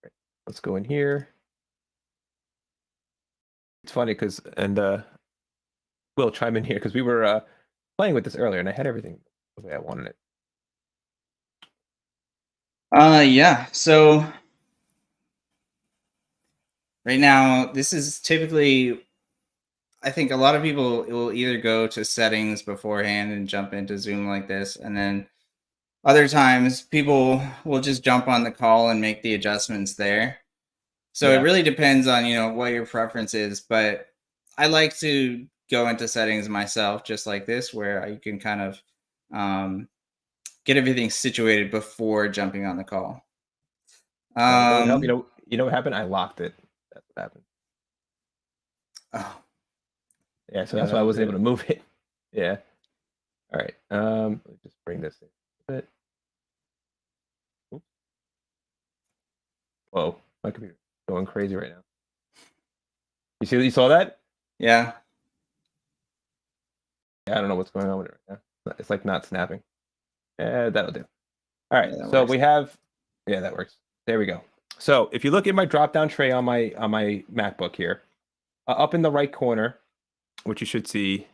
Right. Let's go in here. It's funny because, and Will, chime in here, because we were playing with this earlier and I had everything the way I wanted it. Yeah. So right now, this is typically, I think a lot of people will either go to settings beforehand and jump into Zoom like this, and then other times people will just jump on the call and make the adjustments there. So it Yeah. really depends on, what your preference is, but I like to go into settings myself just like this, where you can kind of get everything situated before jumping on the call. You know what helped? Um, You know what happened? I locked it. That's what happened. oh, Yeah, so yeah, that's why I that'll do wasn't able it. to move it. Yeah. All right. Let me just bring this in a bit. Oops. Whoa, my computer's going crazy right now. You saw that? Yeah. Yeah, I don't know what's going on with it right now. It's like not snapping. That'll do. All right. Yeah, that So works. we have, yeah, that works. There we go. So if you look at my drop-down tray on my MacBook here, up in the right corner, which you should see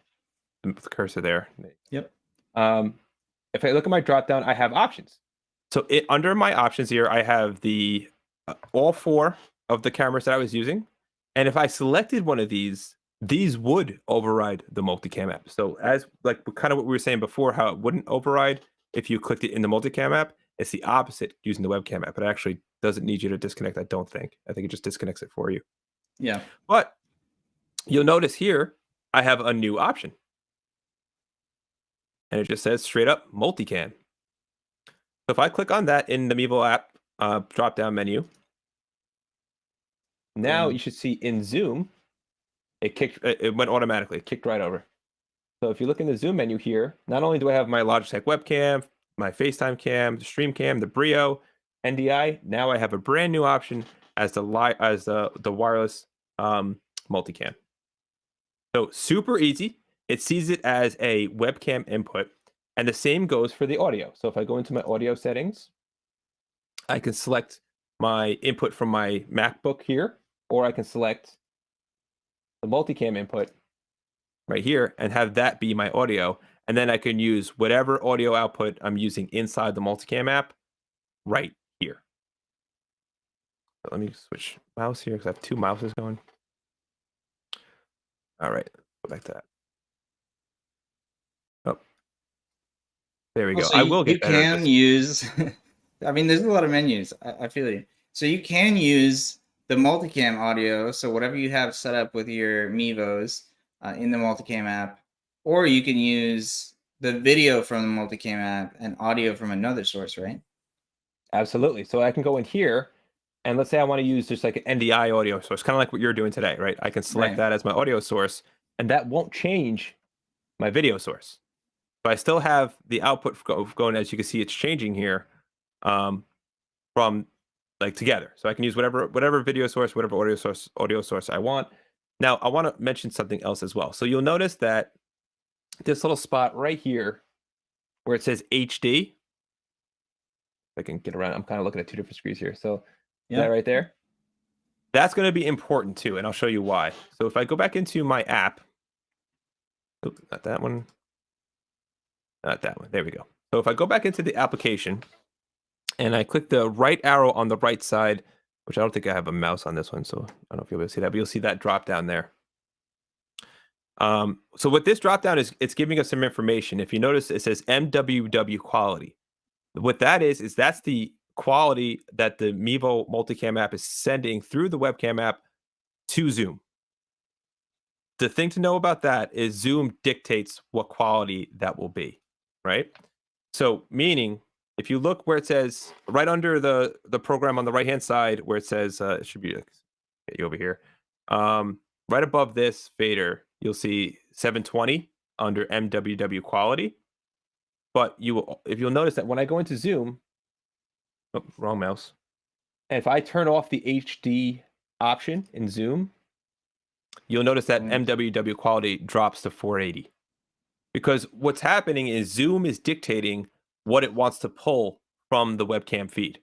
the cursor there. Yep. If I look at my drop-down, I have options. So under my options here, I have the all four of the cameras that I was using, and if I selected one of these would override the Multicam app. So as like kind of what we were saying before, how it wouldn't override if you clicked it in the Multicam app, it's the opposite using the webcam app. It actually doesn't need you to disconnect. I don't think. I think it just disconnects it for you. Yeah. But you'll notice here I have a new option, and it just says straight up Multicam. So if I click on that in the Mevo app drop-down menu, now Boom. you should see in Zoom, it went automatically. It kicked right over. So if you look in the Zoom menu here, not only do I have my Logitech webcam, my FaceTime cam, the Stream Cam, the Brio, NDI, now I have a brand new option as the wireless multicam. So super easy. It sees it as a webcam input, and the same goes for the audio. So if I go into my audio settings, I can select my input from my MacBook here, or I can select the multicam input right here and have that be my audio. And then I can use whatever audio output I'm using inside the Multicam app right here. So let me switch mouse here because I have two mouses going. All right, go back to that. Oh, there we go. Also, I you, will you get better at can this. use, I mean, there's a lot of menus. I feel you. So you can use the multicam audio. So whatever you have set up with your Mevos in the multicam app, or you can use the video from the multicam app and audio from another source, right? Absolutely. So I can go in here and let's say I want to use just like an NDI audio source, kind of like what you're doing today, right? I can select Right. that as my audio source and that won't change my video source. So I still have the output going, as you can see, it's changing here from like together. So I can use whatever video source, whatever audio source I want. Now I want to mention something else as well. So you'll notice that this little spot right here where it says HD, if I can get around, I'm kind of looking at two different screens here. So that Yeah. right there, that's going to be important too, and I'll show you why. So if I go back into my app, oops, not that one, not that one. There we go. So if I go back into the application and I click the right arrow on the right side, which I don't think I have a mouse on this one, so I don't know if you'll be able to see that, but you'll see that drop down there. So what this drop down is, it's giving us some information. If you notice, it says MWW quality. What that is that's the quality that the Mevo Multicam app is sending through the webcam app to Zoom. The thing to know about that is Zoom dictates what quality that will be, right? So meaning, if you look where it says right under the program on the right hand side where it says it should be get you over here, right above this fader, you'll see 720 under MWW quality. But if you'll notice that when I go into Zoom, oh, wrong mouse. And if I turn off the HD option in Zoom, you'll notice that MWW quality drops to 480. Because what's happening is Zoom is dictating what it wants to pull from the webcam feed.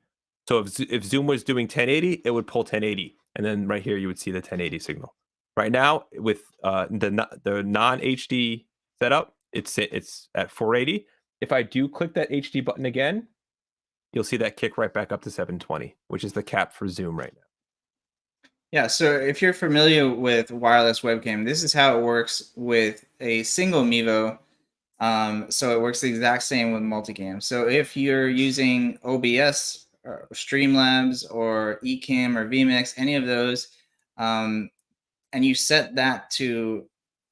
So if Zoom was doing 1080, it would pull 1080, and then right here you would see the 1080 signal. Right now, with the non HD setup, it's at 480. If I do click that HD button again, you'll see that kick right back up to 720, which is the cap for Zoom right now. Yeah, so if you're familiar with wireless webcam, this is how it works with a single Mevo. So it works the exact same with multicam. So if you're using OBS or Streamlabs or Ecamm or vMix, any of those, and you set that to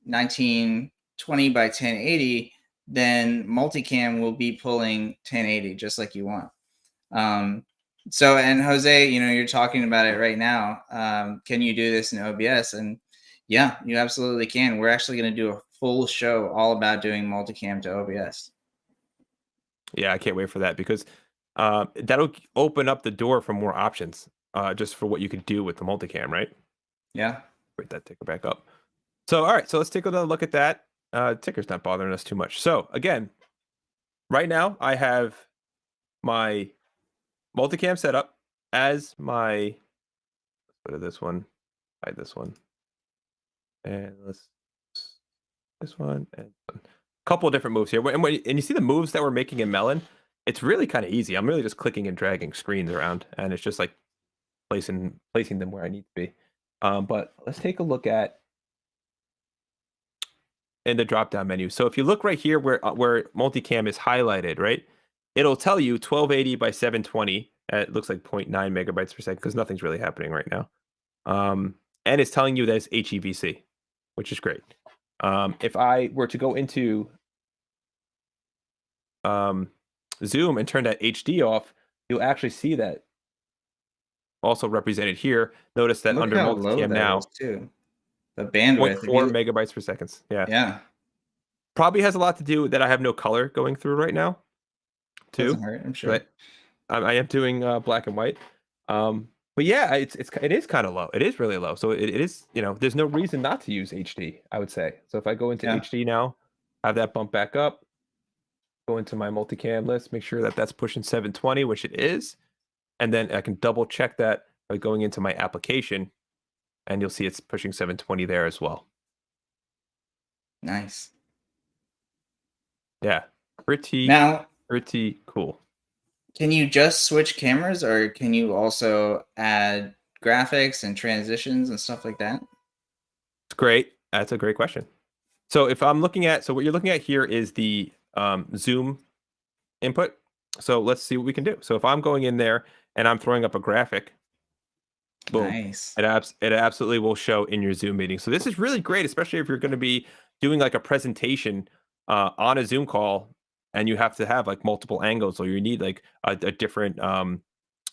1920 by 1080, then multicam will be pulling 1080 just like you want. So, and Jose, you're talking about it right now. Can you do this in OBS? And yeah, you absolutely can. We're actually going to do a full show all about doing multicam to OBS. Yeah, I can't wait for that because that'll open up the door for more options just for what you could do with the multicam, right? Yeah. Wait, that ticker back up. So, all right, so let's take another look at that. Ticker's not bothering us too much. So, again, right now I have my multicam set up as my, let's go to this one, hide this one, and let's this one, and a couple of different moves here. And you see the moves that we're making in Melon, it's really kind of easy. I'm really just clicking and dragging screens around, and it's just like placing them where I need to be. But let's take a look at in the drop down menu. So if you look right here where multicam is highlighted, right, it'll tell you 1280 by 720. It looks like 0.9 megabytes per second because nothing's really happening right now. And it's telling you that it's HEVC, which is great. If I were to go into Zoom and turn that HD off, you'll actually see that also represented here. Notice that Look under how low multicam that now, is too. The bandwidth. 0.4 megabytes per second. Yeah. Yeah. Probably has a lot to do that I have no color going through right now, too. Doesn't hurt, I'm sure. But I am doing black and white. But yeah, it is kind of low. It is really low. So it is, there's no reason not to use HD, I would say. So if I go into HD now, have that bump back up, go into my multicam list, make sure that that's pushing 720, which it is. And then I can double check that by going into my application, and you'll see it's pushing 720 there as well. Nice. Yeah, pretty cool. Can you just switch cameras, or can you also add graphics and transitions and stuff like that? It's great. That's a great question. So if I'm looking at, what you're looking at here is the Zoom input. So let's see what we can do. So if I'm going in there and I'm throwing up a graphic, boom, nice. It absolutely will show in your Zoom meeting. So this is really great, especially if you're going to be doing like a presentation on a Zoom call and you have to have like multiple angles, or you need like a different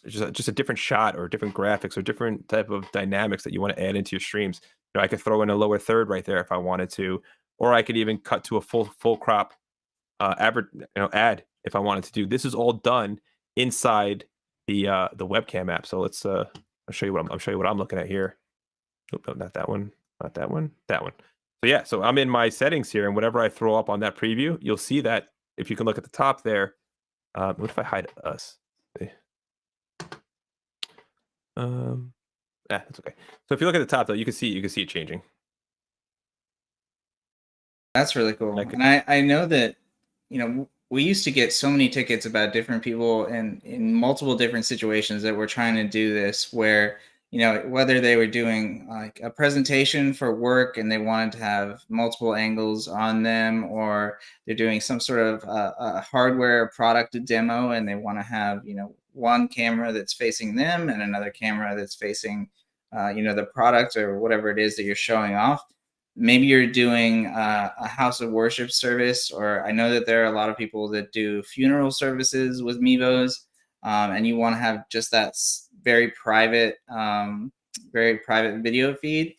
just a different shot or different graphics or different type of dynamics that you want to add into your streams. I could throw in a lower third right there if I wanted to, or I could even cut to a full crop ad if I wanted to do. This is all done inside the webcam app. So let's I'll show you what I'm looking at here. Oh, no, not that one, not that one, that one. So yeah, so I'm in my settings here, and whatever I throw up on that preview, you'll see that if you can look at the top there. What if I hide us? That's okay. So if you look at the top though, you can see it changing. That's really cool. And I know that, we used to get so many tickets about different people in multiple different situations that we're trying to do this, where, whether they were doing like a presentation for work and they wanted to have multiple angles on them, or they're doing some sort of a hardware product demo and they want to have, one camera that's facing them and another camera that's facing, the product or whatever it is that you're showing off. Maybe you're doing a house of worship service, or I know that there are a lot of people that do funeral services with Mevos, and you want to have just that very private video feed.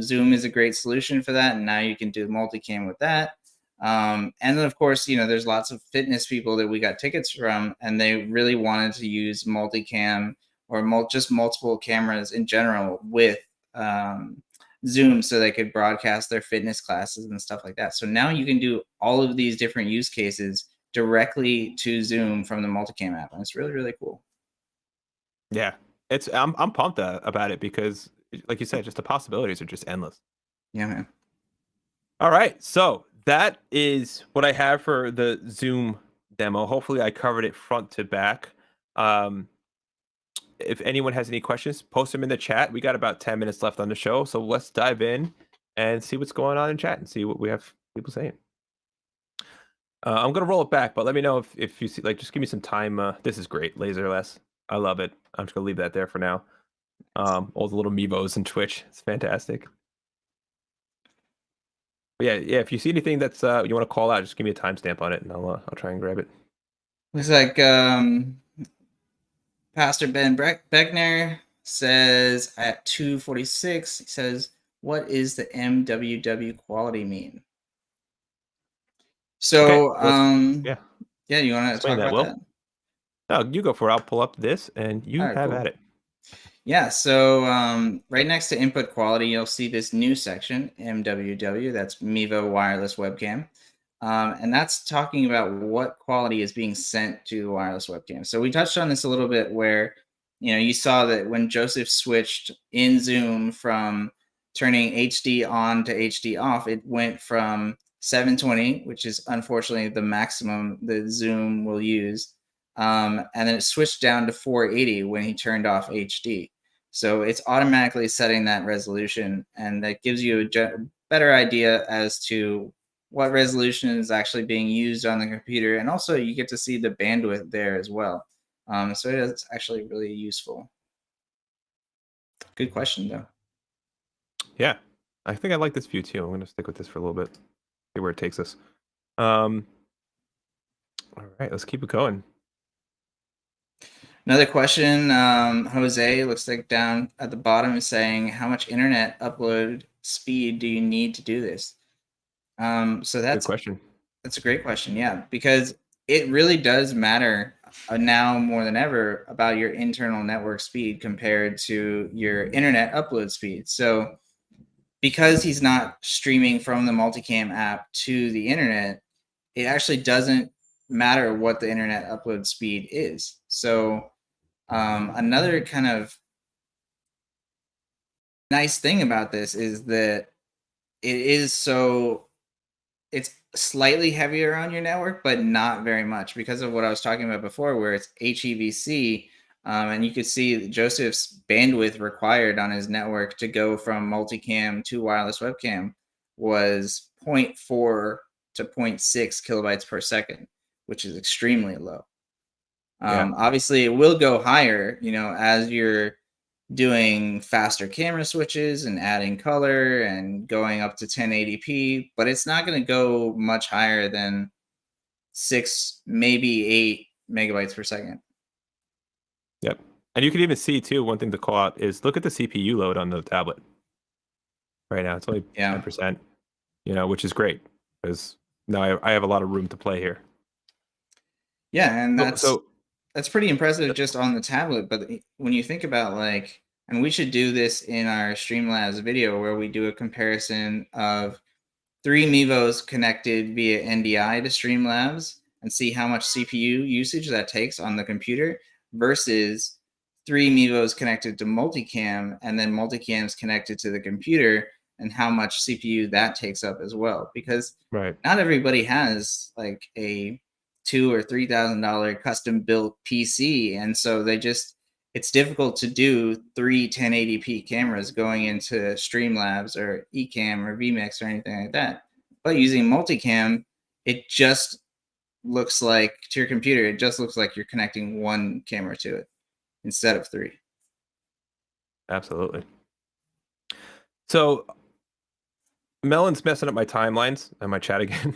Zoom is a great solution for that, and now you can do multicam with that. And then, of course, there's lots of fitness people that we got tickets from, and they really wanted to use multicam or just multiple cameras in general with um, Zoom so they could broadcast their fitness classes and stuff like that. So now you can do all of these different use cases directly to Zoom from the Multicam app, and it's really, really cool. Yeah, I'm pumped about it because, like you said, just the possibilities are just endless. Yeah, man. All right, so that is what I have for the Zoom demo. Hopefully, I covered it front to back. Um, if anyone has any questions, post them in the chat. We got about 10 minutes left on the show, so let's dive in and see what's going on in chat and see what we have people saying. I'm gonna roll it back, but let me know if you see, like, just give me some time. This is great, Laserless. I love it. I'm just gonna leave that there for now. All the little Mevos and Twitch. It's fantastic. But yeah. If you see anything that's you want to call out, just give me a timestamp on it, and I'll try and grab it. Looks like Pastor Ben Beckner says at 2:46, he says, "What is the MWW quality mean?" Okay, So, yeah, yeah, you want to explain talk that, about Will. that? No, you go for it. I'll pull up this, and All you right, have cool. at it. Yeah, so right next to input quality, you'll see this new section, MWW, that's Mevo Wireless Webcam. And that's talking about what quality is being sent to the wireless webcam. So we touched on this a little bit where, you saw that when Joseph switched in Zoom from turning HD on to HD off, it went from 720, which is unfortunately the maximum that Zoom will use. And then it switched down to 480 when he turned off HD. So it's automatically setting that resolution, and that gives you a better idea as to what resolution is actually being used on the computer, and also you get to see the bandwidth there as well. So it is actually really useful. Good question though. Yeah, I think I like this view too. I'm gonna stick with this for a little bit. See where it takes us. Um, all right, let's keep it going. Another question, Jose looks like down at the bottom is saying, how much internet upload speed do you need to do this? So Good question. that's a great question. Yeah, because it really does matter now more than ever about your internal network speed compared to your internet upload speed. So because he's not streaming from the Multicam app to the internet, it actually doesn't matter what the internet upload speed is. So another kind of nice thing about this is that it is so it's slightly heavier on your network, but not very much because of what I was talking about before, where it's HEVC. And you could see Joseph's bandwidth required on his network to go from multicam to wireless webcam was zero point 0.4 to 0.6 kilobytes per second, which is extremely low. Yeah. Obviously, it will go higher, as you're doing faster camera switches and adding color and going up to 1080p, but it's not going to go much higher than 6, maybe 8 megabytes per second. Yep. And you can even see too, one thing to call out is look at the CPU load on the tablet. Right now, it's only Yeah. 10%, which is great because now I have a lot of room to play here. Yeah, and So that's pretty impressive just on the tablet, but when you think about and we should do this in our Streamlabs video where we do a comparison of 3 Mevos connected via NDI to Streamlabs and see how much CPU usage that takes on the computer versus 3 Mevos connected to multicam and then multicams connected to the computer and how much CPU that takes up as well. Because right. not everybody has like a $2,000 or $3,000 custom built PC, and so it's difficult to do 1080p cameras going into Streamlabs or Ecamm or vMix or anything like that. But using multicam, it just looks like to your computer, it just looks like you're connecting one camera to it instead of 3. Absolutely. So Melon's messing up my timelines and my chat again.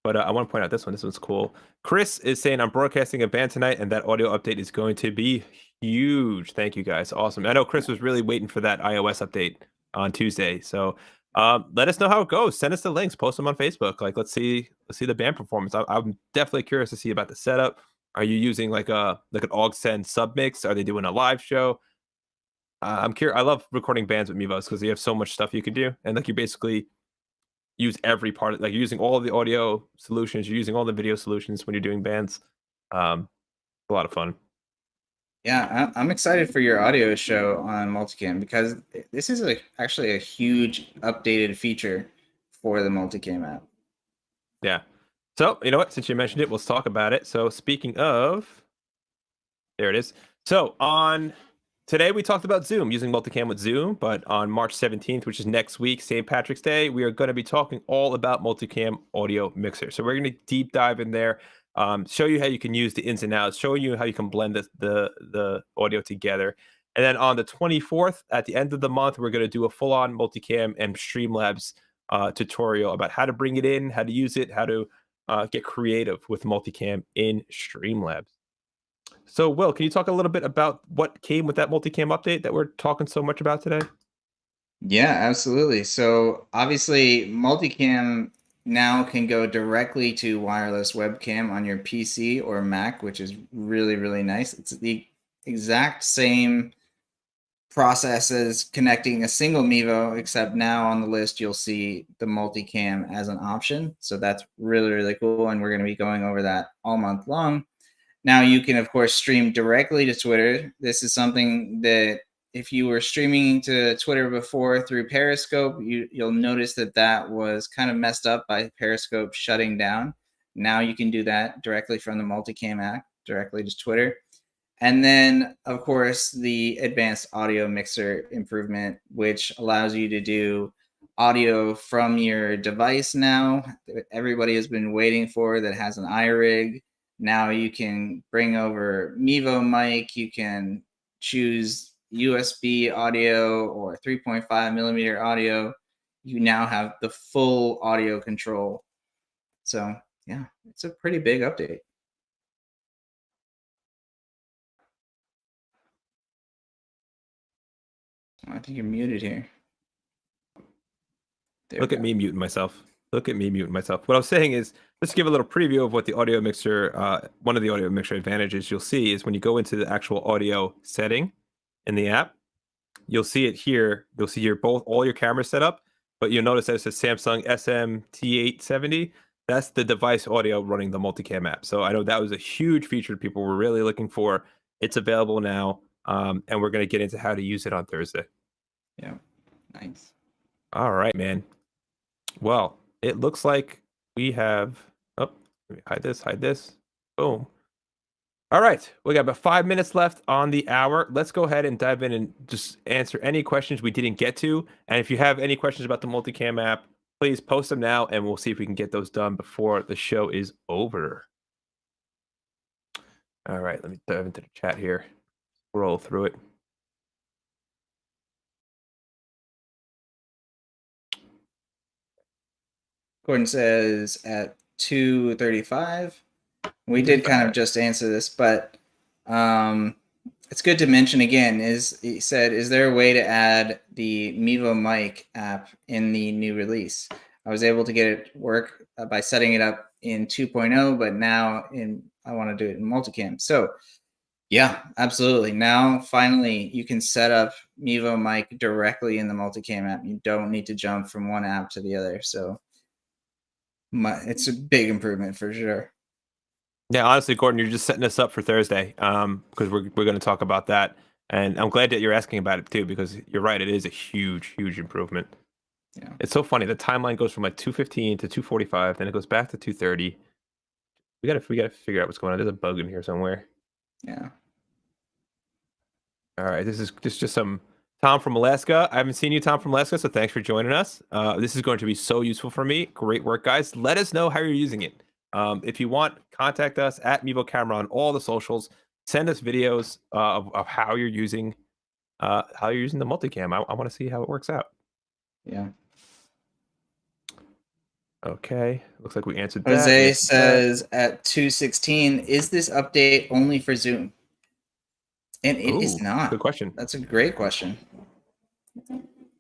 But I want to point out this one. This one's cool. Chris is saying I'm broadcasting a band tonight, and that audio update is going to be huge. Thank you guys. Awesome. I know Chris was really waiting for that iOS update on Tuesday. So Let us know how it goes. Send us the links. Post them on Facebook. Like, let's see the band performance. I'm definitely curious to see about the setup. Are you using like an aux-send submix? Are they doing a live show? I'm curious. I love recording bands with Mevos because you have so much stuff you can do, and like you basically use every part of, like, you're using all of the audio solutions, you're using all the video solutions when you're doing bands. A lot of fun. Yeah, I'm excited for your audio show on Multicam because this is actually a huge updated feature for the Multicam app. Yeah. So, you know what? Since you mentioned it, let's talk about it. So, speaking of, there it is. So, on today, we talked about Zoom, using Multicam with Zoom, but on March 17th, which is next week, St. Patrick's Day, we are going to be talking all about Multicam audio mixer. So, we're going to deep dive in there, show you how you can use the ins and outs, show you how you can blend the audio together. And then on the 24th, at the end of the month, we're going to do a full-on Multicam and Streamlabs tutorial about how to bring it in, how to use it, how to get creative with Multicam in Streamlabs. So, Will, can you talk a little bit about what came with that Multicam update that we're talking so much about today? Yeah, absolutely. So obviously, Multicam now can go directly to wireless webcam on your PC or Mac, which is really, really nice. It's the exact same process as connecting a single Mevo, except now on the list you'll see the multicam as an option. So that's really, really cool. And we're going to be going over that all month long. Now you can, of course, stream directly to Twitter. This is something that if you were streaming to Twitter before through Periscope, you'll notice that was kind of messed up by Periscope shutting down. Now you can do that directly from the Multicam app, directly to Twitter. And then, of course, the advanced audio mixer improvement, which allows you to do audio from your device now. Everybody has been waiting for that has an iRig. Now you can bring over Mevo mic. You can choose USB audio or 3.5 millimeter audio. You now have the full audio control. So, yeah, it's a pretty big update. I think you're muted here. There Look we at go. me muting myself. Look at me muting myself. What I was saying is, let's give a little preview of what the audio mixer, one of the audio mixer advantages you'll see is when you go into the actual audio setting in the app, you'll see it here. You'll see all your cameras set up, but you'll notice that it says Samsung SMT870. That's the device audio running the Multicam app. So I know that was a huge feature people were really looking for. It's available now, and we're going to get into how to use it on Thursday. Yeah, nice. All right, man. Well, it looks like we have. Oh, let me hide this. Hide this. Boom. All right, we got about 5 minutes left on the hour. Let's go ahead and dive in and just answer any questions we didn't get to. And if you have any questions about the Multicam app, please post them now, and we'll see if we can get those done before the show is over. All right, let me dive into the chat here. Roll through it. Gordon says at 2:35. We did kind of just answer this, but it's good to mention again. He said, is there a way to add the Mevo mic app in the new release? I was able to get it work by setting it up in 2.0, but now I want to do it in Multicam. So yeah, absolutely. Now finally you can set up Mevo mic directly in the Multicam app. You don't need to jump from one app to the other. So it's a big improvement for sure. Yeah, honestly, Gordon, you're just setting us up for Thursday, because we're going to talk about that, and I'm glad that you're asking about it too, because you're right, it is a huge improvement. Yeah, it's so funny. The timeline goes from like 2:15 to 2:45, then it goes back to 2:30. We gotta figure out what's going on. There's a bug in here somewhere. yeah. All right, this is just some Tom from Alaska. I haven't seen you, Tom from Alaska, so thanks for joining us. This is going to be so useful for me. Great work, guys. Let us know how you're using it. If you want, contact us at Mevo Camera on all the socials. Send us videos of how you're using the multicam. I want to see how it works out. Yeah. Okay, looks like we answered that. Jose says at 2:16, is this update only for Zoom? And it is not. Good question. That's a great question.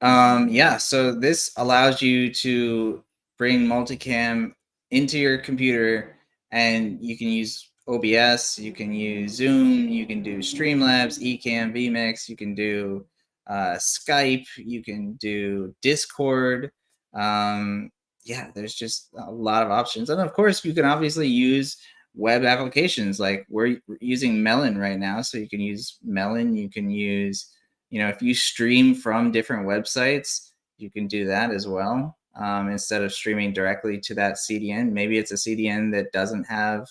Yeah, so this allows you to bring multicam into your computer, and you can use OBS, you can use Zoom, you can do Streamlabs, Ecamm, vMix, you can do Skype, you can do Discord. Yeah, there's just a lot of options. And of course, you can obviously use web applications like we're using Melon right now. So you can use Melon, you can use, if you stream from different websites, you can do that as well. Instead of streaming directly to that CDN, maybe it's a CDN that doesn't have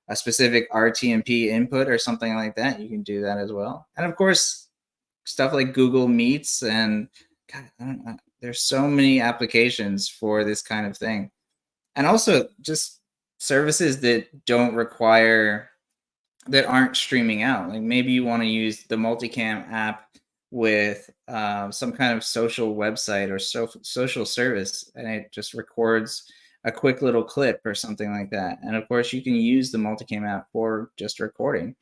a specific RTMP input or something like that. You can do that as well. And of course, stuff like Google Meets and God, I don't know, there's so many applications for this kind of thing. And also just services that aren't streaming out. Like maybe you want to use the Multicam app with some kind of social website or social service, and it just records a quick little clip or something like that. And of course, you can use the Multicam app for just recording.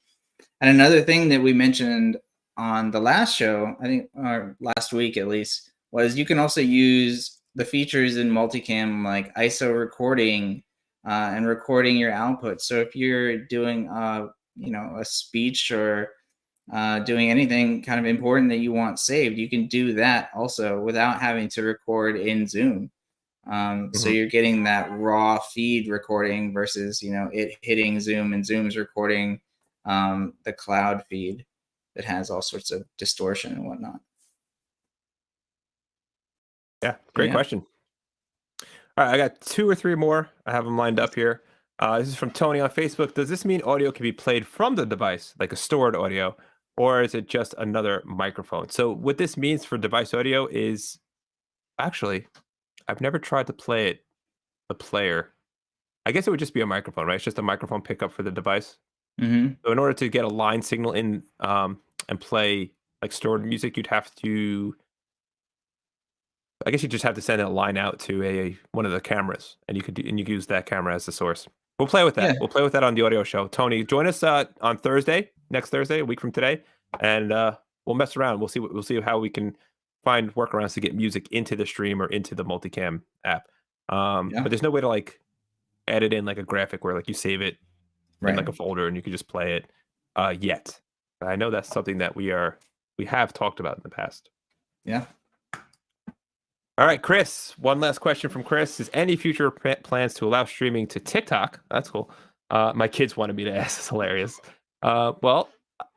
And another thing that we mentioned on the last show, I think, or last week at least, was you can also use the features in Multicam like ISO recording and recording your output. So if you're doing a speech or doing anything kind of important that you want saved, you can do that also without having to record in Zoom. So Mhm. you're getting that raw feed recording versus it hitting Zoom and Zoom's recording the cloud feed that has all sorts of distortion and whatnot. Yeah, So great yeah. question. All right, I got 2 or 3 more. I have them lined up here. This is from Tony on Facebook. Does this mean audio can be played from the device, like a stored audio, or is it just another microphone? So what this means for device audio is actually, I've never tried to play it, the player. I guess it would just be a microphone, right? It's just a microphone pickup for the device. Hmm. So in order to get a line signal in and play like stored music, you'd have to, I guess you just have to send a line out to one of the cameras, and you could use that camera as the source. We'll play with that. Yeah. We'll play with that on the audio show. Tony, join us on Thursday, next Thursday, a week from today, and we'll mess around. We'll see how we can find workarounds to get music into the stream or into the Multicam app. Yeah. But there's no way to like edit in like a graphic where like you save it in like Right. a folder and you can just play it yet. I know that's something that we have talked about in the past. Yeah. All right, Chris. One last question from Chris: is any future plans to allow streaming to TikTok? That's cool. My kids wanted me to ask. It's hilarious. Well,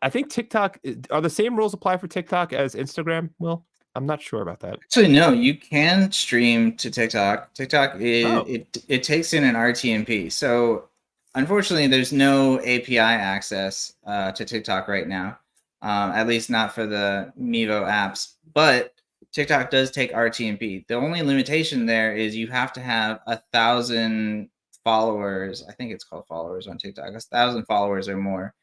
I think TikTok are the same rules apply for TikTok as Instagram. Well, I'm not sure about that. Actually, no, you can stream to TikTok. TikTok Oh, it takes in an RTMP. So unfortunately, there's no API access to TikTok right now. At least not for the Mevo apps. But TikTok does take RTMP. The only limitation there is you have to have 1,000 followers. I think it's called followers on TikTok. 1,000 followers or more.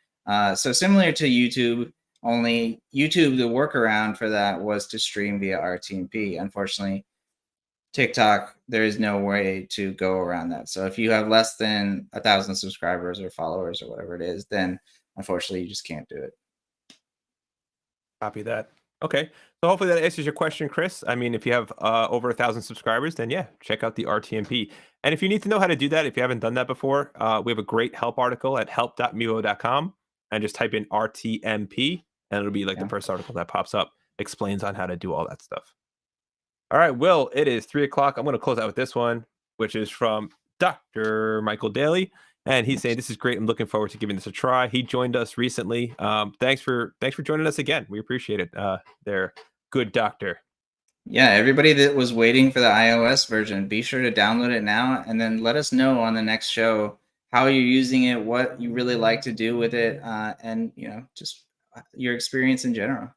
So similar to YouTube, only YouTube, the workaround for that was to stream via RTMP. Unfortunately, TikTok, there is no way to go around that. So if you have less than 1,000 subscribers or followers or whatever it is, then unfortunately you just can't do it. copy that. Okay, so hopefully that answers your question, Chris. I mean, if you have over 1,000 subscribers, then yeah, check out the RTMP. And if you need to know how to do that, if you haven't done that before, we have a great help article at help.mevo.com, and just type in RTMP, and it'll be like the Yeah. first article that pops up, explains on how to do all that stuff. All right, Will, it is 3 o'clock. I'm going to close out with this one, which is from Dr. Michael Daly. And he's saying, this is great. I'm looking forward to giving this a try. He joined us recently. Thanks for joining us again. We appreciate it. There, good doctor. Yeah, everybody that was waiting for the iOS version, be sure to download it now and then let us know on the next show how you're using it, what you really like to do with it, and just your experience in general.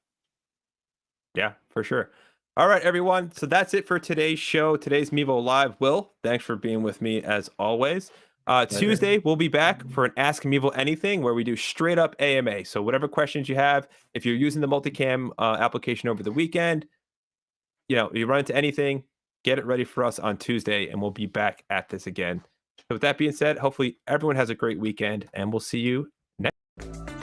Yeah, for sure. All right, everyone. So that's it for today's show. Today's Mevo Live. Will, thanks for being with me as always. Pleasure. Tuesday, we'll be back for an Ask Mevo Anything where we do straight up AMA. So whatever questions you have, if you're using the Multicam application over the weekend, you run into anything, get it ready for us on Tuesday, and we'll be back at this again. So with that being said, hopefully everyone has a great weekend, and we'll see you next.